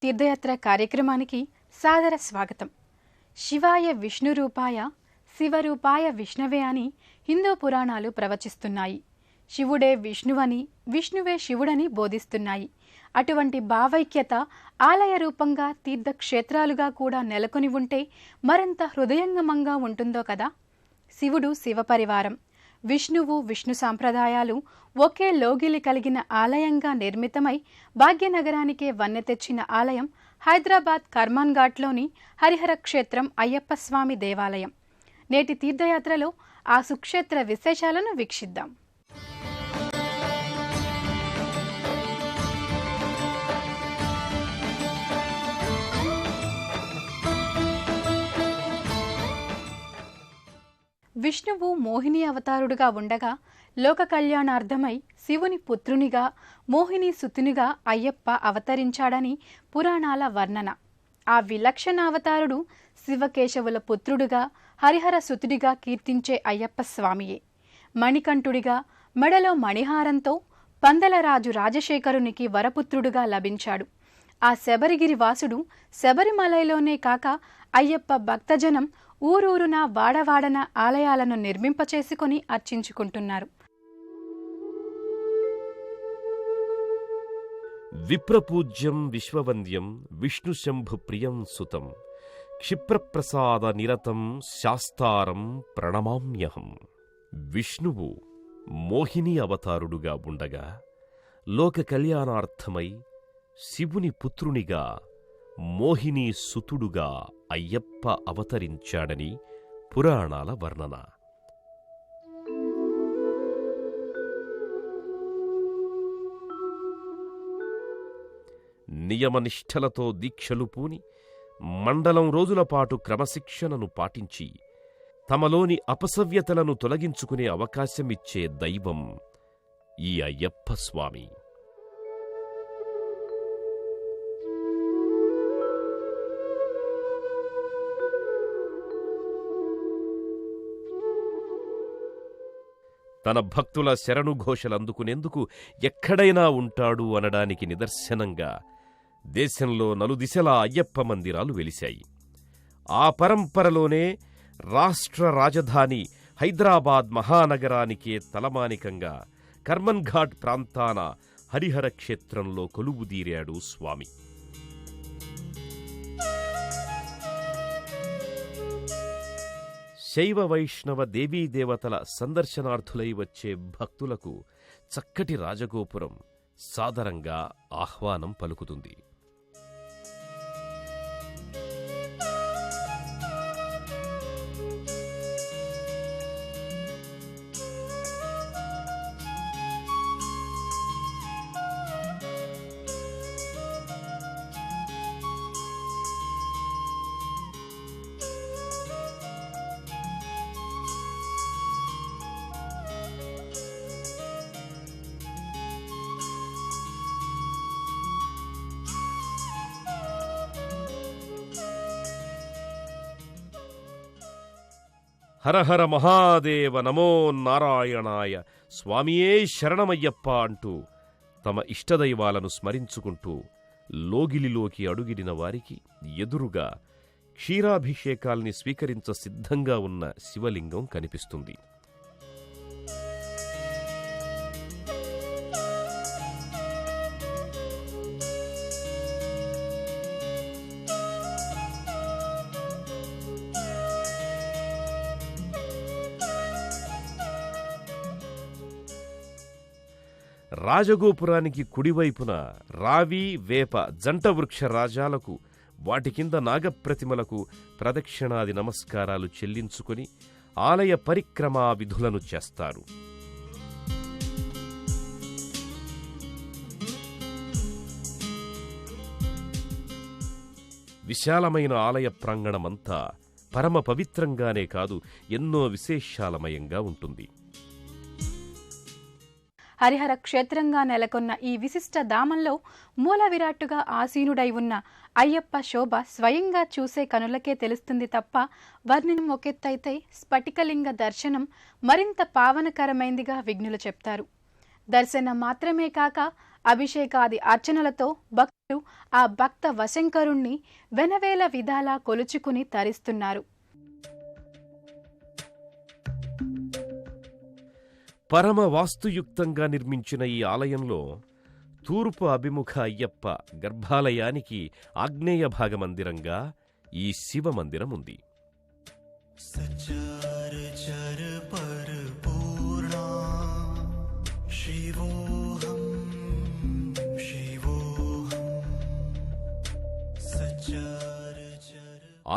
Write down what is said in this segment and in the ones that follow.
తీర్థయాత్ర కార్యక్రమానికి సాదర స్వాగతం. శివాయ విష్ణురూపాయ శివరూపాయ విష్ణవే అని హిందూ పురాణాలు ప్రవచిస్తున్నాయి. శివుడే విష్ణువని, విష్ణువే శివుడని బోధిస్తున్నాయి. అటువంటి భావైక్యత ఆలయ రూపంగా తీర్థక్షేత్రాలుగా కూడా నెలకొని ఉంటే మరింత హృదయంగమంగా ఉంటుందో కదా. శివుడు శివపరివారం, విష్ణువు విష్ణు సాంప్రదాయాలు ఒకే లోగిలి కలిగిన ఆలయంగా నిర్మితమై భాగ్యనగరానికే వన్నె తెచ్చిన ఆలయం హైదరాబాద్ కర్మాన్ ఘాట్లోని హరిహర క్షేత్రం అయ్యప్ప స్వామి దేవాలయం. నేటి తీర్థయాత్రలో ఆ సుక్షేత్ర విశేషాలను వీక్షిద్దాం. విష్ణువు మోహిని అవతారుడుగా ఉండగా లోక కళ్యాణార్థమై శివుని పుత్రునిగా మోహిని సుతునిగా అయ్యప్ప అవతరించాడని పురాణాల వర్ణన. ఆ విలక్షణ అవతారుడు శివకేశవుల పుత్రుడుగా హరిహర సుతుడిగా కీర్తించే అయ్యప్ప స్వామియే. మణికంఠుడిగా మెడలో మణిహారంతో పందలరాజు రాజశేఖరునికి వరపుత్రుడుగా లభించాడు. ఆ శబరిగిరి వాసుడు శబరిమలైలోనే కాక అయ్యప్ప భక్తజనం ఊరూరున వాడవాడన ఆలయాలను నిర్మింపచేసుకుని అర్చించుకుంటున్నారు. విప్రపూజ్యం విశ్వవంద్యం విష్ణుశంభు ప్రియం సుతం క్షిప్రప్రసాద నిరతం శాస్తారం ప్రణమామ్యహం. విష్ణువు మోహిని అవతారుడుగా ఉండగా లోక కళ్యాణార్థమై శివుని పుత్రునిగా మోహిని సుతుడుగా అయ్యప్ప అవతరించాడని పురాణాల వర్ణన. నియమనిష్టలతో దీక్షలు పూని మండలం రోజుల పాటు క్రమశిక్షణను పాటించి తమలోని అపసవ్యతలను తొలగించుకునే అవకాశమిచ్చే దైవం ఈ అయ్యప్ప స్వామి. తన భక్తుల శరణుఘోషలందుకునేందుకు ఎక్కడైనా ఉంటాడు అనడానికి నిదర్శనంగా దేశంలో నలుదిశలా అయ్యప్ప మందిరాలు వెలిశాయి. ఆ పరంపరలోనే రాష్ట్ర రాజధాని హైదరాబాద్ మహానగరానికే తలమానికంగా కర్మన్ ఘాట్ ప్రాంతాన హరిహర క్షేత్రంలో కొలువుదీరాడు స్వామి. శైవ వైష్ణవ దేవీదేవతల సందర్శనార్థులై వచ్చే భక్తులకు చక్కటి రాజగోపురం సాదరంగా ఆహ్వానం పలుకుతుంది. హరహర మహాదేవ నమో నారాయణాయ స్వామియే శరణమయ్యప్ప అంటూ తమ ఇష్టదైవాలను స్మరించుకుంటూ లోగిలిలోకి అడుగిడిన వారికి ఎదురుగా క్షీరాభిషేకాల్ని స్వీకరించ సిద్ధంగా ఉన్న శివలింగం కనిపిస్తుంది. రాజగోపురానికి కుడివైపున రావి వేప జంట వృక్ష రాజాలకు వాటి కింద నాగప్రతిమలకు ప్రదక్షిణాది నమస్కారాలు చెల్లించుకుని ఆలయ పరిక్రమా విధులను చేస్తారు. విశాలమైన ఆలయ ప్రాంగణమంతా పరమ పవిత్రంగానే కాదు, ఎన్నో విశేషాలమయంగా ఉంటుంది. హరిహర క్షేత్రంగా నెలకొన్న ఈ విశిష్ట ధామంలో మూల విరాట్టుగా ఆసీనుడై ఉన్న అయ్యప్ప శోభ స్వయంగా చూసే కనులకే తెలుస్తుంది తప్ప వర్ణనం ఒకెత్తైతే స్ఫటికలింగ దర్శనం మరింత పావనకరమైందిగా విజ్ఞులు చెప్తారు. దర్శనం మాత్రమే కాక అభిషేకాది అర్చనలతో భక్తులు ఆ భక్త వశంకరుణ్ణి వెనవేల విధాలా కొలుచుకుని తరిస్తున్నారు. పరమ వాస్తుయుక్తంగా నిర్మించిన ఈ ఆలయంలో తూర్పు అభిముఖ అయ్యప్ప గర్భాలయానికి ఆగ్నేయ భాగమందిరంగా ఈ శివమందిరం ఉంది.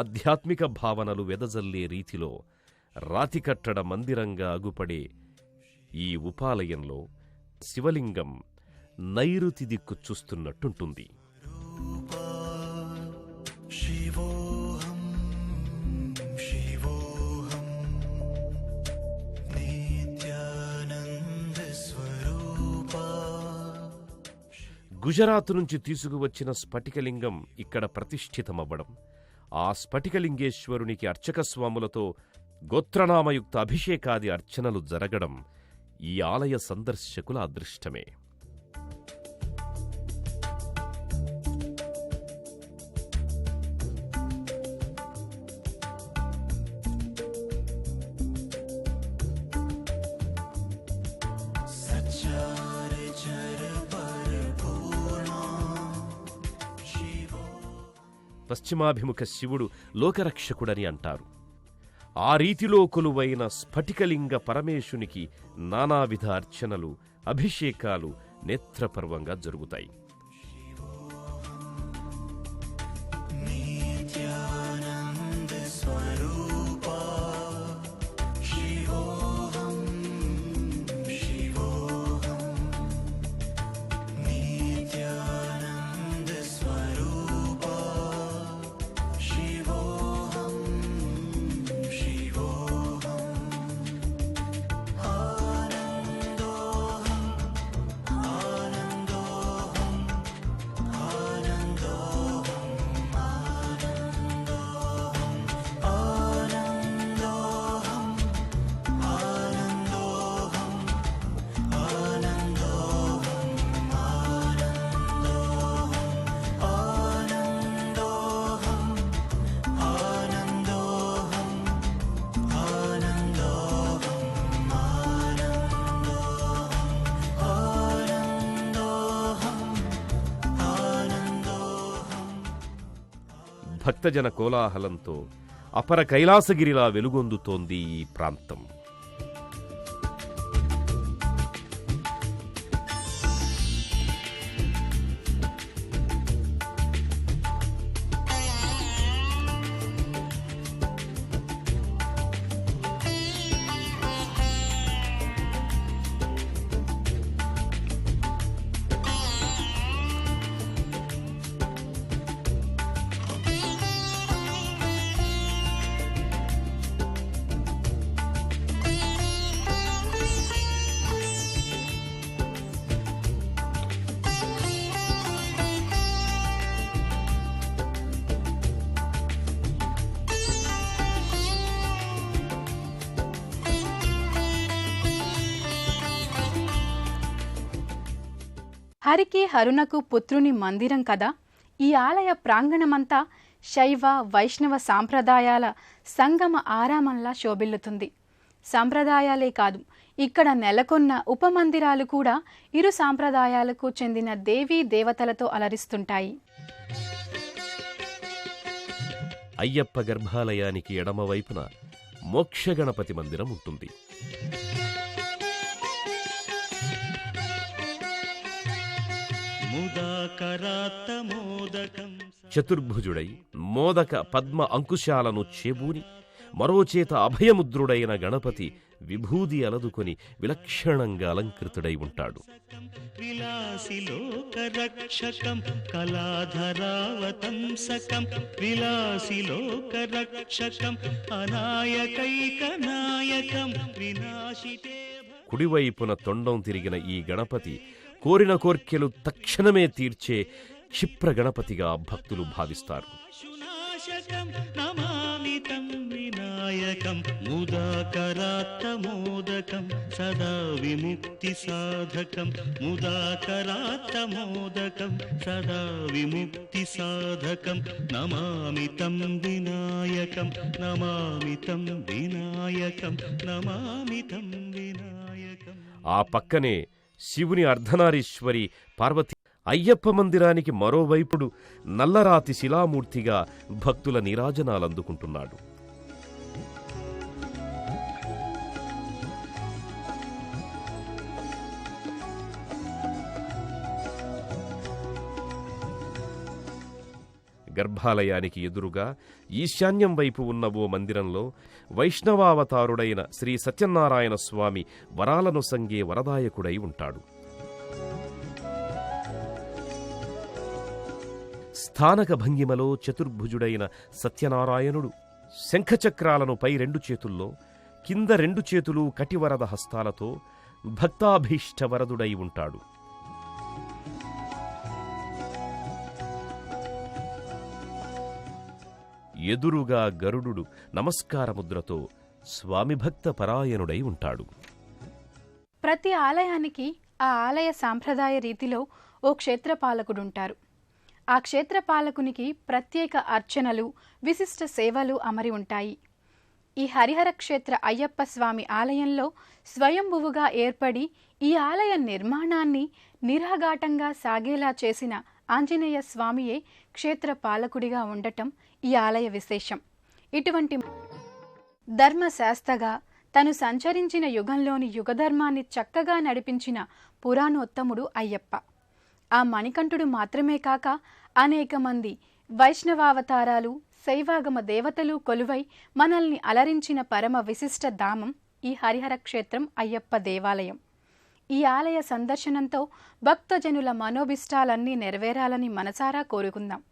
ఆధ్యాత్మిక భావనలు వెదజల్లే రీతిలో రాతికట్టడ మందిరంగా అగుపడే ఈ ఉపాలయంలో శివలింగం నైరుతి దిక్కు చూస్తున్నట్టుంటుంది. గుజరాత్ నుంచి తీసుకువచ్చిన స్ఫటికలింగం ఇక్కడ ప్రతిష్ఠితమవ్వడం, ఆ స్ఫటికలింగేశ్వరునికి అర్చక స్వాములతో గోత్రనామయుక్త అభిషేకాది అర్చనలు జరగడం ఈ ఆలయ సందర్శకుల అదృష్టమే. పశ్చిమాభిముఖ శివుడు లోకరక్షకుడని అంటారు. ఆ రీతిలో కొలువైన స్ఫటికలింగ పరమేశునికి నానావిధ అర్చనలు, అభిషేకాలు నేత్రపర్వంగా జరుగుతాయి. భక్తజన కోలాహలంతో అపర కైలాసగిరిలా వెలుగొందుతోంది ఈ ప్రాంతం. హరికి హరునకు పుత్రుని మందిరం కదా. ఈ ఆలయ ప్రాంగణమంతా శైవ వైష్ణవ సాంప్రదాయాల సంగమ ఆరామంలా శోభిల్లుతుంది. సంప్రదాయాలే కాదు, ఇక్కడ నెలకొన్న ఉపమందిరాలు కూడా ఇరు సాంప్రదాయాలకు చెందిన దేవీ దేవతలతో అలరిస్తుంటాయి. అయ్యప్ప గర్భాలయానికి ఎడమవైపున మోక్షగణపతి మందిరం ఉంటుంది. చతుర్భుజుడై మోదక పద్మ అంకుశాలను చేబూని మరోచేత అభయముద్రుడైన గణపతి విభూది అలదుకొని విలక్షణంగా అలంకృతుడై ఉంటాడు. విలాసిలోకరక్షకం కళాధరావతంసకం విలాసిలోకరక్షకం అనాయకైకనాయకం వినాశితే. కుడివైపున తొండం తిరిగిన ఈ గణపతి కోరిన కోర్కెలు తక్షణమే తీర్చే క్షిప్ర గణపతిగా భక్తులు భావిస్తారు. వినాయకం ముదాకరాత్తమోదకం సదా విముక్తి సాధకం ముదాకరాత్తమోదకం సదా విముక్తి సాధకం నమామి తం వినాయకం నమామి తం వినాయకం నమామి తం వినాయకం. ఆ పక్కనే శివుని అర్ధనారీశ్వరి పార్వతి అయ్యప్ప మందిరానికి మరోవైపుడు నల్లరాతి శిలామూర్తిగా భక్తుల నీరాజనాలందుకుంటున్నాడు. గర్భాలయానికి ఎదురుగా ఈశాన్యం వైపు ఉన్న ఓ మందిరంలో వైష్ణవావతారుడైన శ్రీ సత్యనారాయణ స్వామి వరాలను సంగే వరదాయకుడై ఉంటాడు. స్థానక భంగిమలో చతుర్భుజుడైన సత్యనారాయణుడు శంఖచక్రాలను పై 2 చేతుల్లో, కింద 2 చేతులు కటివరద హస్తాలతో భక్తాభీష్టవరదుడై ఉంటాడు. ఎదురుగా గరుడు నమస్కారముద్రతో స్వామి భక్త పరాయణుడై ఉంటాడు. ప్రతి ఆలయానికి ఆ ఆలయ సాంప్రదాయ రీతిలో ఓ క్షేత్రపాలకుడుంటారు. ఆ క్షేత్రపాలకునికి ప్రత్యేక అర్చనలు, విశిష్ట సేవలు అమరి ఉంటాయి. ఈ హరిహర క్షేత్ర అయ్యప్ప స్వామి ఆలయంలో స్వయంభువుగా ఏర్పడి ఈ ఆలయ నిర్మాణాన్ని నిరాఘాటంగా సాగేలా చేసిన ఆంజనేయ స్వామియే క్షేత్రపాలకుడిగా ఉండటం ఈ ఆలయ విశేషం. ఇటువంటి ధర్మశాస్త్రగా తను సంచరించిన యుగంలోని యుగధర్మాన్ని చక్కగా నడిపించిన పురాణోత్తముడు అయ్యప్ప. ఆ మణికంఠుడు మాత్రమే కాక అనేక మంది వైష్ణవావతారాలు, శైవాగమ దేవతలు కొలువై మనల్ని అలరించిన పరమ విశిష్ట ధామం ఈ హరిహర క్షేత్రం అయ్యప్ప దేవాలయం. ఈ ఆలయ సందర్శనంతో భక్తజనుల మనోభిష్టాలన్నీ నెరవేరాలని మనసారా కోరుకుందాం.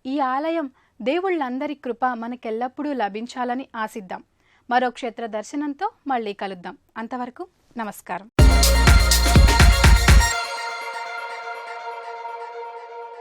ఈ ఆలయం దేవుళ్ళందరి కృప మనకెల్లప్పుడూ లభించాలని ఆశిద్దాం. మరో క్షేత్ర దర్శనంతో మళ్ళీ కలుద్దాం. అంతవరకు నమస్కారం.